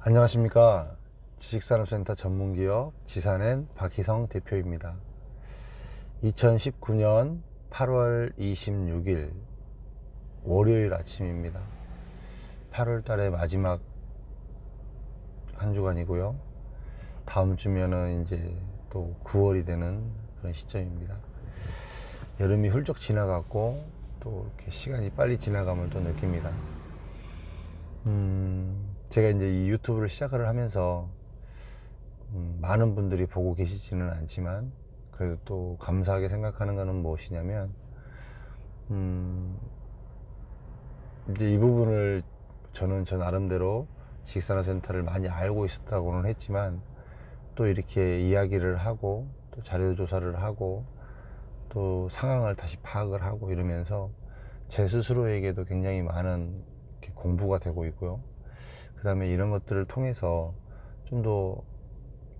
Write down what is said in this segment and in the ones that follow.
안녕하십니까. 지식산업센터 전문기업 지산엔 박희성 대표입니다. 2019년 8월 26일 월요일 아침입니다. 8월 달의 마지막 한 주간이고요. 다음 주면은 이제 또 9월이 되는 그런 시점입니다. 여름이 훌쩍 지나갔고 또 이렇게 시간이 빨리 지나감을 또 느낍니다. 제가 이제 이 유튜브를 시작을 하면서 많은 분들이 보고 계시지는 않지만 그래도 또 감사하게 생각하는 것은 무엇이냐면 이제 이 부분을 저는 저 나름대로 지식산업센터를 많이 알고 있었다고는 했지만 또 이렇게 이야기를 하고 또 자료 조사를 하고 또 상황을 다시 파악을 하고 이러면서 제 스스로에게도 굉장히 많은 공부가 되고 있고요. 그 다음에 이런 것들을 통해서 좀 더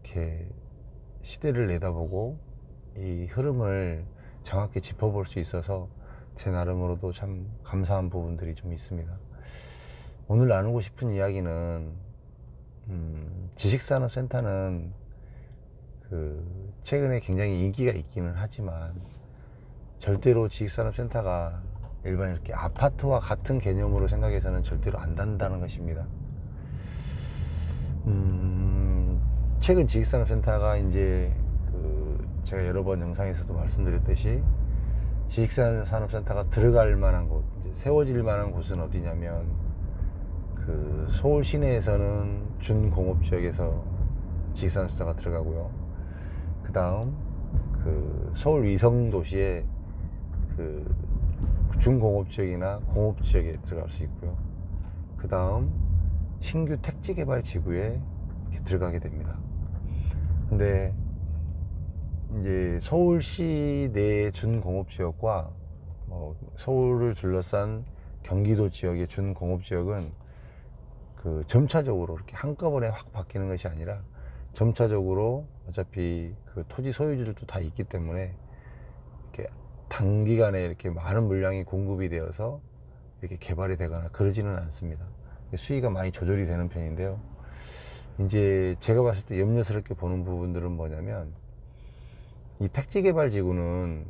이렇게 시대를 내다보고 이 흐름을 정확히 짚어볼 수 있어서 제 나름으로도 참 감사한 부분들이 좀 있습니다. 오늘 나누고 싶은 이야기는 지식산업센터는 최근에 굉장히 인기가 있기는 하지만 절대로 지식산업센터가 일반 이렇게 아파트와 같은 개념으로 생각해서는 절대로 안 된다는 것입니다. 최근 지식산업센터가 이제 제가 여러 번 영상에서도 말씀드렸듯이 지식산업센터가 들어갈 만한 곳, 이제 세워질 만한 곳은 어디냐면 서울 시내에서는 준공업지역에서 지식산업센터가 들어가고요. 그 다음 서울 위성 도시에 준공업지역이나 공업지역에 들어갈 수 있고요. 그 다음 신규 택지개발 지구에 이렇게 들어가게 됩니다. 근데 이제 서울시 내의 준공업지역과 서울을 둘러싼 경기도 지역의 준공업지역은 점차적으로 이렇게 한꺼번에 확 바뀌는 것이 아니라 점차적으로 어차피 토지 소유주들도 다 있기 때문에 이렇게 단기간에 이렇게 많은 물량이 공급이 되어서 이렇게 개발이 되거나 그러지는 않습니다. 수위가 많이 조절이 되는 편인데요. 이제 제가 봤을 때 염려스럽게 보는 부분들은 뭐냐면 이 택지 개발 지구는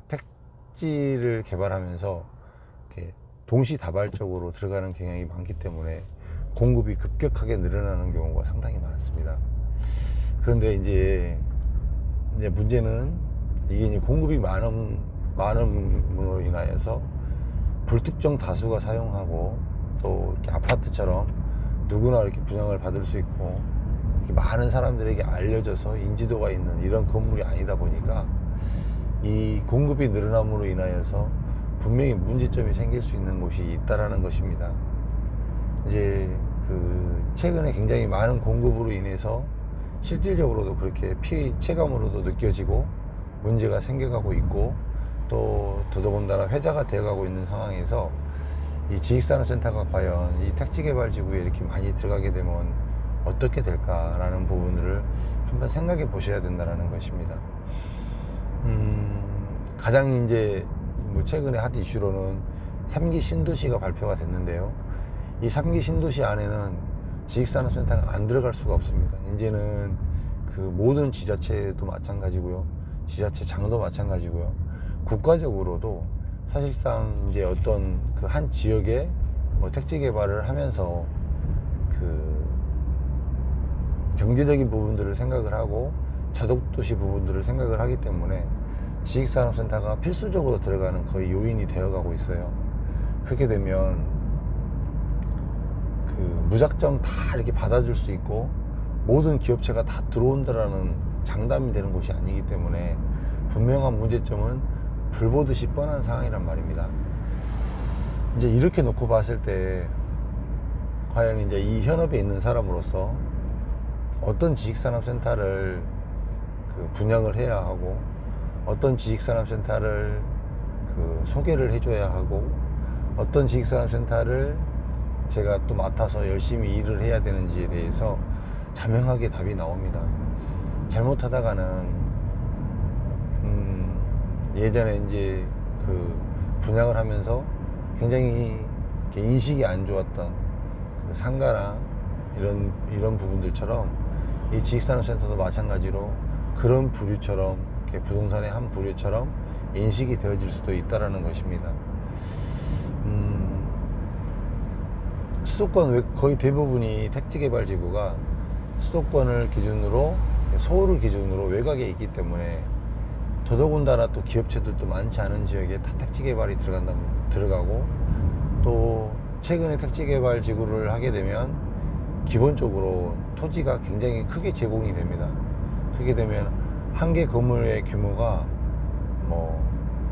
택지를 개발하면서 이렇게 동시다발적으로 들어가는 경향이 많기 때문에 공급이 급격하게 늘어나는 경우가 상당히 많습니다. 그런데 이제 문제는 이게 이제 공급이 많음으로 인하여서 불특정 다수가 사용하고 또 이렇게 아파트처럼 누구나 이렇게 분양을 받을 수 있고 이렇게 많은 사람들에게 알려져서 인지도가 있는 이런 건물이 아니다 보니까 이 공급이 늘어남으로 인하여서 분명히 문제점이 생길 수 있는 곳이 있다라는 것입니다. 이제 최근에 굉장히 많은 공급으로 인해서 실질적으로도 그렇게 체감으로도 느껴지고 문제가 생겨가고 있고 또 더더군다나 회자가 되어가고 있는 상황에서 이 지식산업센터가 과연 이 택지개발지구에 이렇게 많이 들어가게 되면 어떻게 될까라는 부분들을 한번 생각해 보셔야 된다는 것입니다. 가장 이제 최근에 핫 이슈로는 3기 신도시가 발표가 됐는데요. 이 3기 신도시 안에는 지식산업센터가 안 들어갈 수가 없습니다. 이제는 모든 지자체도 마찬가지고요. 지자체장도 마찬가지고요. 국가적으로도 사실상 이제 어떤 한 지역에 택지 개발을 하면서 경제적인 부분들을 생각을 하고 자독도시 부분들을 생각을 하기 때문에 지식산업센터가 필수적으로 들어가는 거의 요인이 되어가고 있어요. 그렇게 되면 무작정 다 이렇게 받아줄 수 있고 모든 기업체가 다 들어온다라는 장담이 되는 곳이 아니기 때문에 분명한 문제점은 불보듯이 뻔한 상황이란 말입니다. 이제 이렇게 놓고 봤을 때 과연 이제 이 현업에 있는 사람으로서 어떤 지식산업센터를 분양을 해야 하고 어떤 지식산업센터를 소개를 해줘야 하고 어떤 지식산업센터를 제가 또 맡아서 열심히 일을 해야 되는지에 대해서 자명하게 답이 나옵니다. 잘못하다가는 예전에 이제 분양을 하면서 굉장히 인식이 안 좋았던 상가나 이런 부분들처럼 이 지식산업센터도 마찬가지로 그런 부류처럼 이렇게 부동산의 한 부류처럼 인식이 되어질 수도 있다라는 것입니다. 수도권 거의 대부분이 택지개발지구가 수도권을 기준으로 서울을 기준으로 외곽에 있기 때문에 더더군다나 또 기업체들도 많지 않은 지역에 다 택지개발이 들어가고 또 최근에 택지개발지구를 하게 되면 기본적으로 토지가 굉장히 크게 제공이 됩니다. 크게 되면 한 개 건물의 규모가 뭐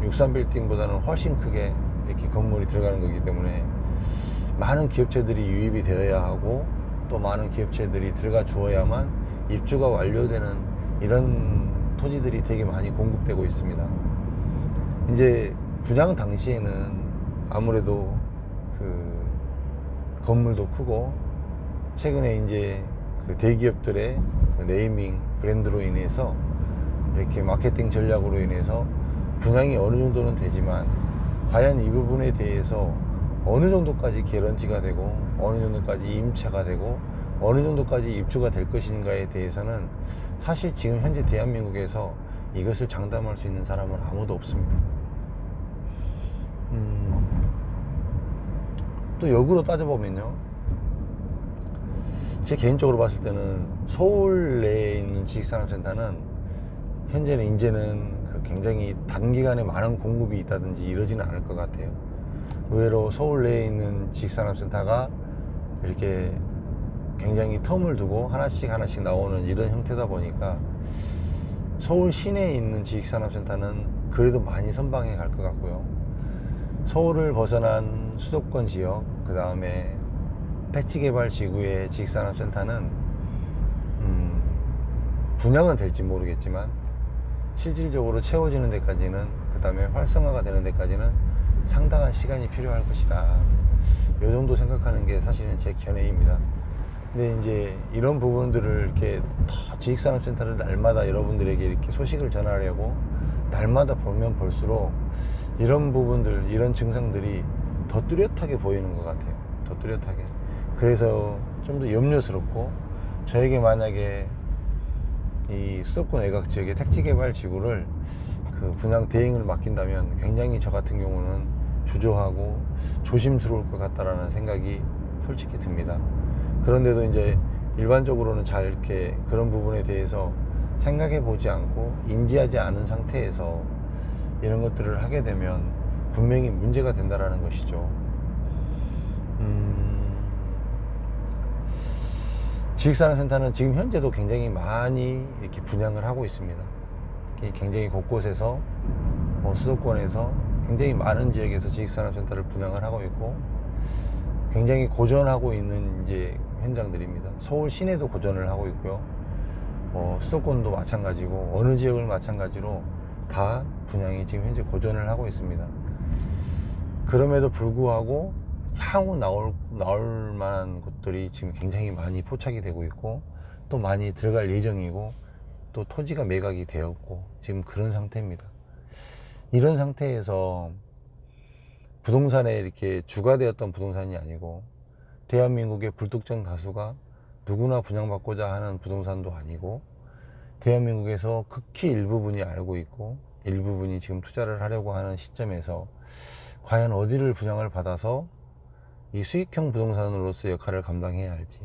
63빌딩보다는 훨씬 크게 이렇게 건물이 들어가는 거기 때문에 많은 기업체들이 유입이 되어야 하고 또 많은 기업체들이 들어가 주어야만 입주가 완료되는 이런 토지들이 되게 많이 공급되고 있습니다. 이제 분양 당시에는 아무래도 그 건물도 크고 최근에 이제 그 대기업들의 그 네이밍 브랜드로 인해서 이렇게 마케팅 전략으로 인해서 분양이 어느 정도는 되지만 과연 이 부분에 대해서 어느 정도까지 개런티가 되고 어느 정도까지 임차가 되고 어느 정도까지 입주가 될 것인가에 대해서는 사실 지금 현재 대한민국에서 이것을 장담할 수 있는 사람은 아무도 없습니다. 또 역으로 따져보면요, 제 개인적으로 봤을 때는 서울 내에 있는 지식산업센터는 현재는 이제는 굉장히 단기간에 많은 공급이 있다든지 이러지는 않을 것 같아요. 의외로 서울 내에 있는 지식산업센터가 이렇게 굉장히 텀을 두고 하나씩 나오는 이런 형태다 보니까 서울 시내에 있는 지식산업센터는 그래도 많이 선방해 갈 것 같고요. 서울을 벗어난 수도권 지역, 그 다음에 택지개발 지구의 지식산업센터는 분양은 될지 모르겠지만 실질적으로 채워지는 데까지는, 그 다음에 활성화가 되는 데까지는 상당한 시간이 필요할 것이다. 이 정도 생각하는 게 사실은 제 견해입니다. 근데 이제 이런 부분들을 이렇게 더 지식산업센터를 날마다 여러분들에게 이렇게 소식을 전하려고 날마다 보면 볼수록 이런 부분들, 이런 증상들이 더 뚜렷하게 보이는 것 같아요. 더 뚜렷하게. 그래서 좀 더 염려스럽고, 저에게 만약에 이 수도권 외곽 지역의 택지개발 지구를 그 분양 대행을 맡긴다면 굉장히 저 같은 경우는 주저하고 조심스러울 것 같다라는 생각이 솔직히 듭니다. 그런데도 이제 일반적으로는 잘 이렇게 그런 부분에 대해서 생각해 보지 않고 인지하지 않은 상태에서 이런 것들을 하게 되면 분명히 문제가 된다라는 것이죠. 지식산업센터는 지금 현재도 굉장히 많이 이렇게 분양을 하고 있습니다. 굉장히 곳곳에서 수도권에서 굉장히 많은 지역에서 지식산업센터를 분양을 하고 있고 굉장히 고전하고 있는 이제 현장들입니다. 서울 시내도 고전을 하고 있고요. 수도권도 마찬가지고 어느 지역을 마찬가지로 다 분양이 지금 현재 고전을 하고 있습니다. 그럼에도 불구하고 향후 나올 만한 곳들이 지금 굉장히 많이 포착이 되고 있고 또 많이 들어갈 예정이고 또 토지가 매각이 되었고 지금 그런 상태입니다. 이런 상태에서 부동산에 이렇게 주가 되었던 부동산이 아니고 대한민국의 불특정 다수가 누구나 분양받고자 하는 부동산도 아니고 대한민국에서 극히 일부분이 알고 있고 일부분이 지금 투자를 하려고 하는 시점에서 과연 어디를 분양을 받아서 이 수익형 부동산으로서 역할을 감당해야 할지,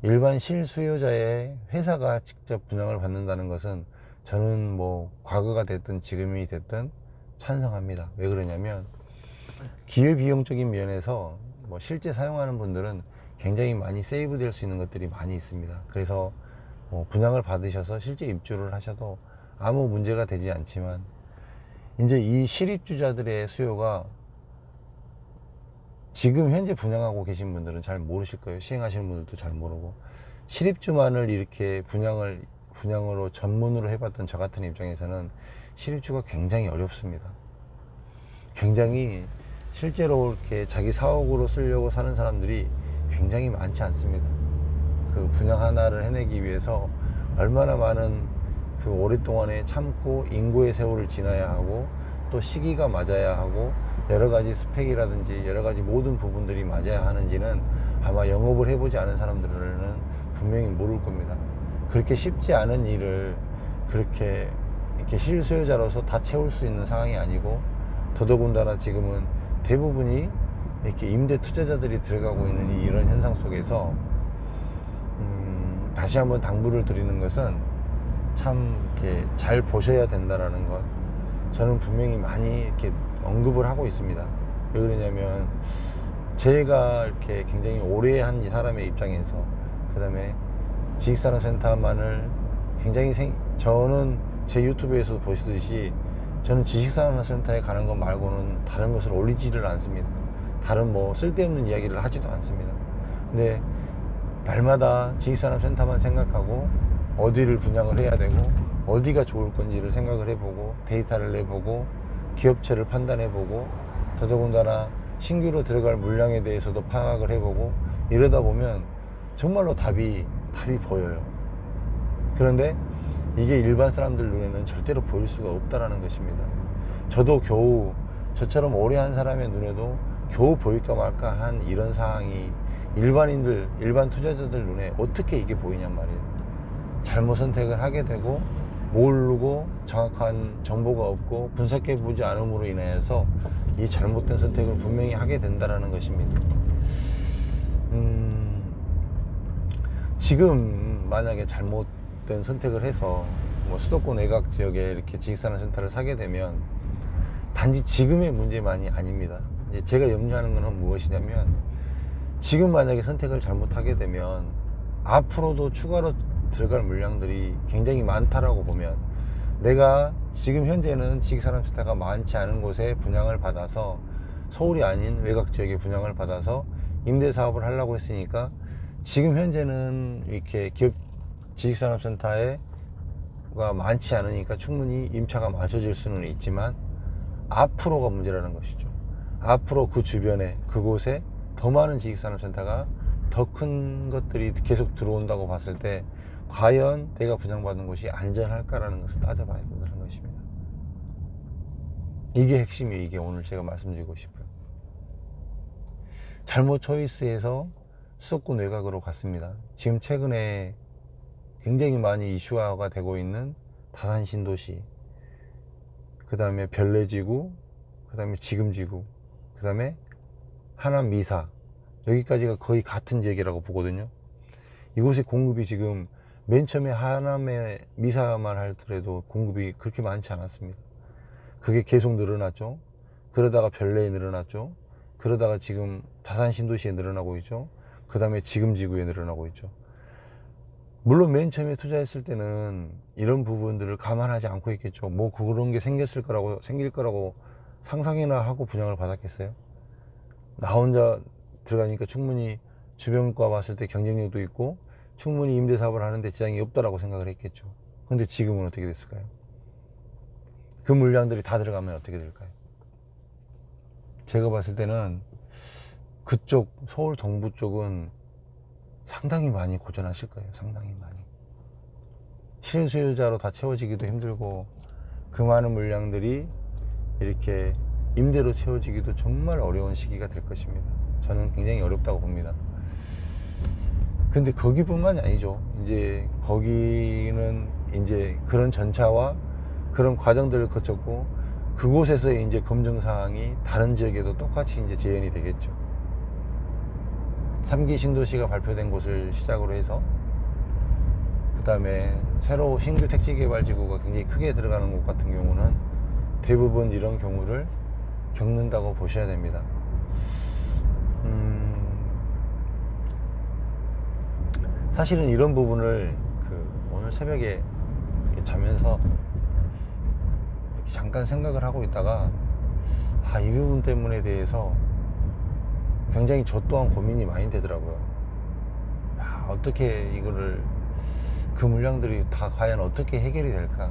일반 실수요자의 회사가 직접 분양을 받는다는 것은 저는 뭐 과거가 됐든 지금이 됐든 찬성합니다. 왜 그러냐면 기회비용적인 면에서 뭐 실제 사용하는 분들은 굉장히 많이 세이브 될 수 있는 것들이 많이 있습니다. 그래서 뭐 분양을 받으셔서 실제 입주를 하셔도 아무 문제가 되지 않지만 이제 이 실입주자들의 수요가 지금 현재 분양하고 계신 분들은 잘 모르실 거예요. 시행하시는 분들도 잘 모르고 실입주만을 이렇게 분양으로 전문으로 해봤던 저 같은 입장에서는 실입주가 굉장히 어렵습니다. 굉장히 실제로 이렇게 자기 사옥으로 쓰려고 사는 사람들이 굉장히 많지 않습니다. 그 분양 하나를 해내기 위해서 얼마나 많은 그 오랫동안에 참고 인고의 세월을 지나야 하고 또 시기가 맞아야 하고 여러 가지 스펙이라든지 여러 가지 모든 부분들이 맞아야 하는지는 아마 영업을 해보지 않은 사람들은 분명히 모를 겁니다. 그렇게 쉽지 않은 일을 그렇게 이렇게 실수요자로서 다 채울 수 있는 상황이 아니고, 더더군다나 지금은 대부분이 이렇게 임대 투자자들이 들어가고 있는 이런 현상 속에서 다시 한번 당부를 드리는 것은 참 이렇게 잘 보셔야 된다라는 것, 저는 분명히 많이 이렇게 언급을 하고 있습니다. 왜 그러냐면 제가 이렇게 굉장히 오래 한 이 사람의 입장에서, 그 다음에 지식산업센터만을 굉장히 저는 제 유튜브에서 보시듯이 저는 지식산업센터에 가는 것 말고는 다른 것을 올리지를 않습니다. 다른 뭐 쓸데없는 이야기를 하지도 않습니다. 근데 날마다 지식산업센터만 생각하고 어디를 분양을 해야 되고 어디가 좋을 건지를 생각을 해보고 데이터를 내보고 기업체를 판단해보고 더더군다나 신규로 들어갈 물량에 대해서도 파악을 해보고 이러다 보면 정말로 답이 보여요. 그런데 이게 일반 사람들 눈에는 절대로 보일 수가 없다라는 것입니다. 저도 겨우 저처럼 오래 한 사람의 눈에도 겨우 보일까 말까 한 이런 상황이 일반 투자자들 눈에 어떻게 이게 보이냔 말이에요. 잘못 선택을 하게 되고 모르고 정확한 정보가 없고 분석해보지 않음으로 인해서 이 잘못된 선택을 분명히 하게 된다는 것입니다. 지금 만약에 잘못된 선택을 해서 뭐 수도권 외곽 지역에 이렇게 지식산업센터를 사게 되면 단지 지금의 문제만이 아닙니다. 이제 제가 염려하는 것은 무엇이냐면, 지금 만약에 선택을 잘못하게 되면 앞으로도 추가로 들어갈 물량들이 굉장히 많다라고 보면, 내가 지금 현재는 지식산업센터가 많지 않은 곳에 분양을 받아서 서울이 아닌 외곽 지역에 분양을 받아서 임대사업을 하려고 했으니까 지금 현재는 이렇게 기업 지식산업센터가 많지 않으니까 충분히 임차가 맞춰질 수는 있지만 앞으로가 문제라는 것이죠. 앞으로 그 주변에 그곳에 더 많은 지식산업센터가 더 큰 것들이 계속 들어온다고 봤을 때 과연 내가 분양받은 곳이 안전할까라는 것을 따져봐야 된다는 것입니다. 이게 핵심이에요. 이게 오늘 제가 말씀드리고 싶어요. 잘못 초이스해서 수도권 외곽으로 갔습니다. 지금 최근에 굉장히 많이 이슈화가 되고 있는 다산 신도시, 그 다음에 별내지구, 그 다음에 지금지구, 그 다음에 하남 미사, 여기까지가 거의 같은 지역이라고 보거든요. 이곳의 공급이 지금 맨 처음에 하남의 미사만 하더라도 공급이 그렇게 많지 않았습니다. 그게 계속 늘어났죠. 그러다가 별내에 늘어났죠. 그러다가 지금 다산 신도시에 늘어나고 있죠. 그 다음에 지금 지구에 늘어나고 있죠. 물론 맨 처음에 투자했을 때는 이런 부분들을 감안하지 않고 있겠죠. 뭐 그런 게 생길 거라고 상상이나 하고 분양을 받았겠어요? 나 혼자 들어가니까 충분히 주변과 봤을 때 경쟁력도 있고 충분히 임대사업을 하는데 지장이 없다라고 생각을 했겠죠. 근데 지금은 어떻게 됐을까요? 그 물량들이 다 들어가면 어떻게 될까요? 제가 봤을 때는 그쪽 서울 동부 쪽은 상당히 많이 고전하실 거예요. 상당히 많이. 실수요자로 다 채워지기도 힘들고 그 많은 물량들이 이렇게 임대로 채워지기도 정말 어려운 시기가 될 것입니다. 저는 굉장히 어렵다고 봅니다. 근데 거기뿐만이 아니죠. 이제 거기는 이제 그런 전차와 그런 과정들을 거쳤고 그곳에서의 이제 검증 사항이 다른 지역에도 똑같이 이제 재현이 되겠죠. 3기 신도시가 발표된 곳을 시작으로 해서 그 다음에 새로 신규 택지개발지구가 굉장히 크게 들어가는 곳 같은 경우는 대부분 이런 경우를 겪는다고 보셔야 됩니다. 사실은 이런 부분을 오늘 새벽에 자면서 이렇게 잠깐 생각을 하고 있다가 이 부분 때문에 대해서 굉장히 저 또한 고민이 많이 되더라고요. 어떻게 이거를 그 물량들이 다 과연 어떻게 해결이 될까?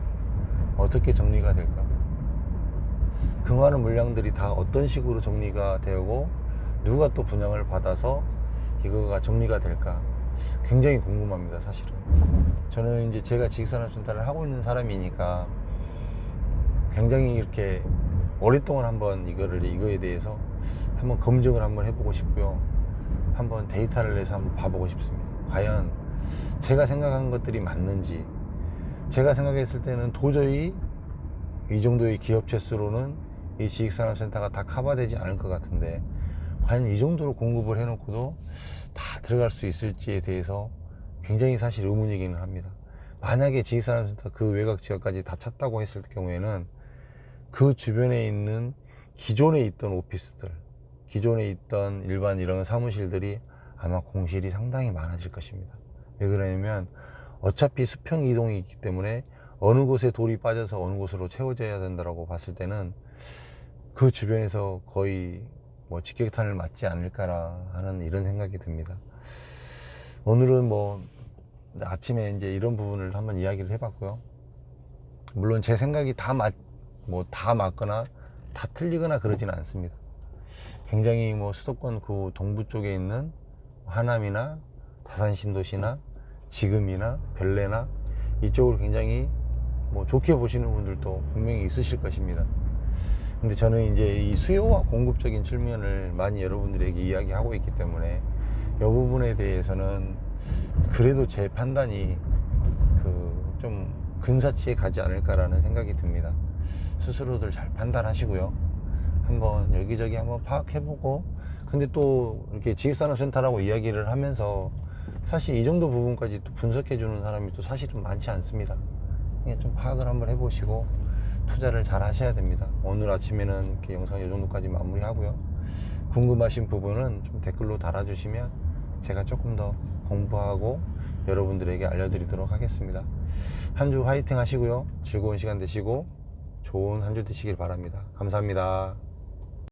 어떻게 정리가 될까? 그 많은 물량들이 다 어떤 식으로 정리가 되고 누가 또 분양을 받아서 이거가 정리가 될까? 굉장히 궁금합니다. 사실은 저는 이제 제가 지식산업센터를 하고 있는 사람이니까 굉장히 이렇게 오랫동안 한번 이거에 대해서 한번 검증을 한번 해보고 싶고요. 한번 데이터를 내서 한번 봐보고 싶습니다. 과연 제가 생각한 것들이 맞는지. 제가 생각했을 때는 도저히 이 정도의 기업체 수로는 이 지식산업센터가 다 커버되지 않을 것 같은데, 과연 이 정도로 공급을 해놓고도 다 들어갈 수 있을지에 대해서 굉장히 사실 의문이기는 합니다. 만약에 지식산업센터 그 외곽 지역까지 다 찼다고 했을 경우에는 그 주변에 있는 기존에 있던 오피스들, 기존에 있던 일반 이런 사무실들이 아마 공실이 상당히 많아질 것입니다. 왜 그러냐면 어차피 수평 이동이 있기 때문에 어느 곳에 돌이 빠져서 어느 곳으로 채워져야 된다고 봤을 때는 그 주변에서 거의 뭐 직격탄을 맞지 않을까라 하는 이런 생각이 듭니다. 오늘은 뭐 아침에 이제 이런 부분을 한번 이야기를 해봤고요. 물론 제 생각이 다 맞거나 다 틀리거나 그러지는 않습니다. 굉장히 뭐 수도권 그 동부 쪽에 있는 하남이나 다산 신도시나 지금이나 별내나 이쪽을 굉장히 뭐 좋게 보시는 분들도 분명히 있으실 것입니다. 근데 저는 이제 이 수요와 공급적인 측면을 많이 여러분들에게 이야기하고 있기 때문에 이 부분에 대해서는 그래도 제 판단이 좀 근사치에 가지 않을까라는 생각이 듭니다. 스스로들 잘 판단하시고요. 한번 여기저기 한번 파악해보고, 근데 또 이렇게 지식산업센터라고 이야기를 하면서 사실 이 정도 부분까지 또 분석해주는 사람이 또 사실은 많지 않습니다. 그냥 좀 파악을 한번 해보시고 투자를 잘 하셔야 됩니다. 오늘 아침에는 이렇게 영상 이 정도까지 마무리하고요. 궁금하신 부분은 좀 댓글로 달아주시면 제가 조금 더 공부하고 여러분들에게 알려드리도록 하겠습니다. 한 주 화이팅 하시고요. 즐거운 시간 되시고 좋은 한 주 되시길 바랍니다. 감사합니다.